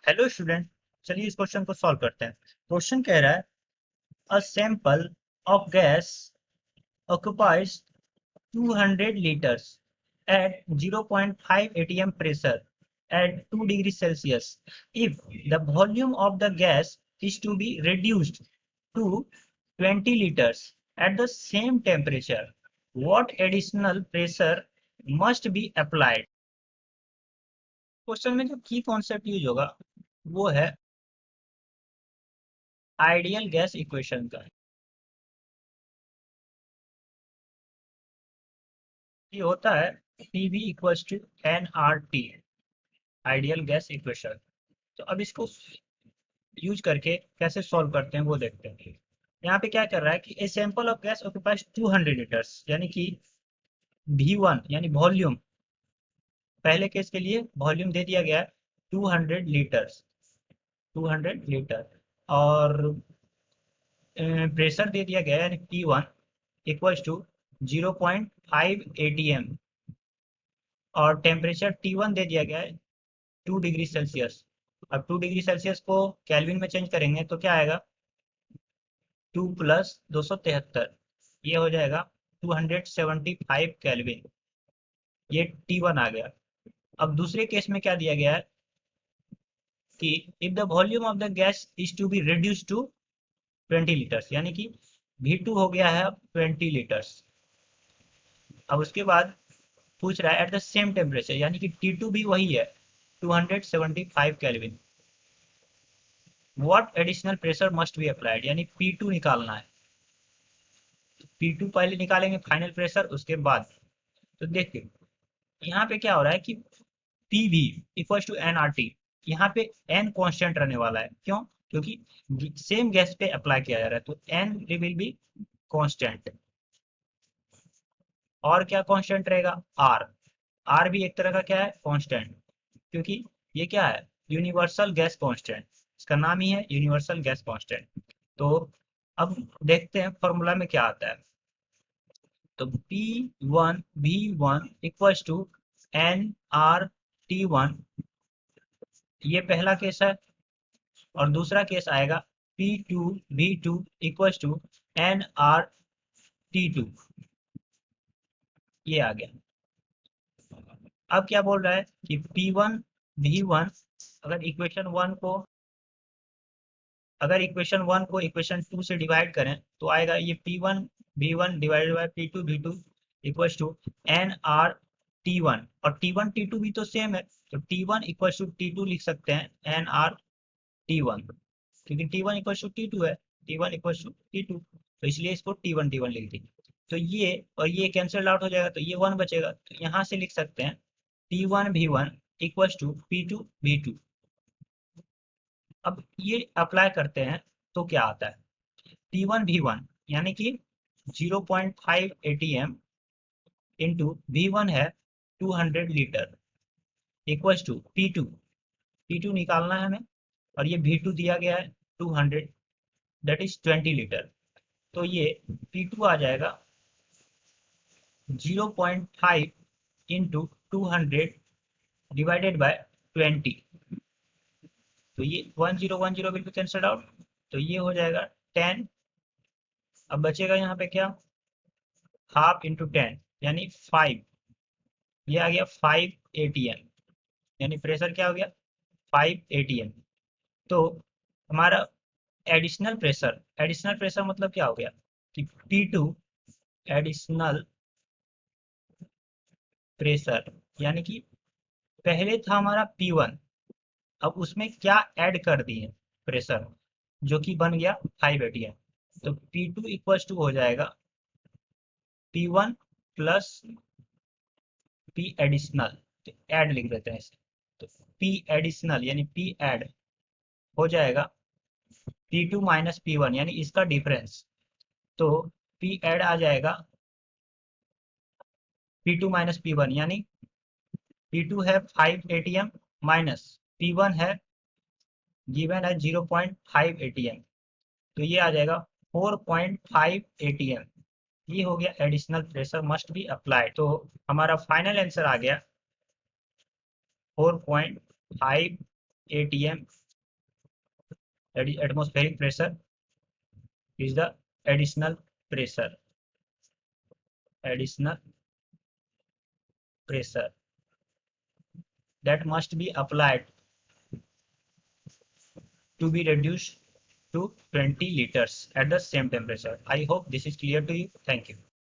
Hello student. चलिए इस question को सॉल्व करते हैं। क्वेश्चन कह रहा है a sample of gas occupies 200 liters at 0.5 atm pressure at 2 degrees Celsius. If the volume of the gas is to be reduced to 20 liters at the same temperature, what additional pressure must be applied? Question में जो की concept use होगा वो है ideal gas equation का। ये होता है PV equals to nRT, ideal gas equation. तो अब इसको यूज करके कैसे सॉल्व करते हैं वो देखते हैं। यहाँ पे क्या कर रहा है कि a sample of gas occupies 200 litres, यानी कि V1 यानी वॉल्यूम, पहले केस के लिए वॉल्यूम दे दिया गया है 200 लीटर्स, 200 लीटर, और प्रेशर दे दिया गया है यानी P1 इक्वल्स टू 0.5 atm, और टेम्परेचर T1 दे दिया गया है 2 डिग्री सेल्सियस। अब 2 डिग्री सेल्सियस को केल्विन में चेंज करेंगे तो क्या आएगा, 2 प्लस 273, ये हो जाएगा 275 केल्विन। ये T1 आ गया। अब दूसरे केस में क्या दिया गया है कि if the volume of the gas is to be reduce to 20 litres, यानी कि V2 हो गया है अब 20 लीटर्स। अब उसके बाद पूछ रहा है एट द सेम टेम्परेचर, यानी कि T2 भी वही है 275 kelvin, what additional pressure must be applied, यानी P2 निकालना है। P2 पहले निकालेंगे फाइनल प्रेशर, उसके बाद। तो देखिए यहाँ पे क्या हो रहा है कि PV इक्वल्स टू nRT, यहाँ पे n कांस्टेंट रहने वाला है। क्यों? क्योंकि सेम गैस पे अप्लाई किया जा रहा है, तो n विल बी कांस्टेंट। और क्या कांस्टेंट रहेगा? R। R भी एक तरह का क्या है? कांस्टेंट, क्योंकि ये क्या है? यूनिवर्सल गैस कांस्टेंट, इसका नाम ही है यूनिवर्सल गैस कांस्टेंट। तो अब देखते हैं फॉर्मूला में क्या आता है। तो P1 V1 equals to nRT1, ये पहला केस है। और दूसरा केस आएगा P2 V2 equals to nRT2, ये आ गया। अब क्या बोल रहा है कि P1 V1, अगर इक्वेशन 1 को इक्वेशन 2 से डिवाइड करें तो आएगा ये P1 V1 divided by P2 V2 equals to nRT1, और T1 T2 भी तो सेम है, तो T1 इक्वल्स टू T2 लिख सकते हैं nRT1, क्योंकि T1 इक्वल्स टू T2 है, T1 इक्वल्स टू T2, तो इसलिए इसको T1 T1 लिख दी। तो ये और ये कैंसिल आउट हो जाएगा, तो ये 1 बचेगा, तो यहाँ से लिख सकते हैं P1 V1 equals to P2 V2। अब ये अप्लाई करते हैं तो क्या आता है, T1 V1 यानी कि 0.5 atm इंटू V1 है 200 लीटर इक्वल्स टू P2 निकालना है हमें, और ये V2 दिया गया है 200, दैट इज 20 लीटर। तो ये P2 आ जाएगा 0.5 इंटू 200 डिवाइडेड बाय 20, तो ये 1010 बिल्कुल कैंसल आउट, तो ये हो जाएगा 10। अब बचेगा यहाँ पे क्या, हाफ इंटू 10 यानी 5, ये आ गया 5 atm, यानी प्रेशर क्या हो गया 5 atm। तो हमारा एडिशनल प्रेशर मतलब क्या हो गया कि P2 एडिशनल प्रेशर, यानी कि पहले था हमारा P1, अब उसमें क्या ऐड कर दिए प्रेशर, जो कि बन गया 5 atm। तो P2 इक्वल्स टू हो जाएगा P1 प्लस P एडिशनल, तो ऐड लिख देते हैं इसे, तो P एडिशनल यानी P ऐड हो जाएगा P2 माइनस P1 यानी इसका डिफरेंस, तो P ऐड आ जाएगा P2 माइनस P1, यानी P2 है 5 atm माइनस P1 है गिवन है 0.5 atm, तो ये आ जाएगा 4.5 atm। ये हो गया additional pressure must be applied. तो हमारा फाइनल आंसर आ गया 4.5 atm, that is atmospheric pressure, is the additional pressure, additional pressure that must be applied to be reduced to 20 liters at the same temperature. I hope this is clear to you. Thank you.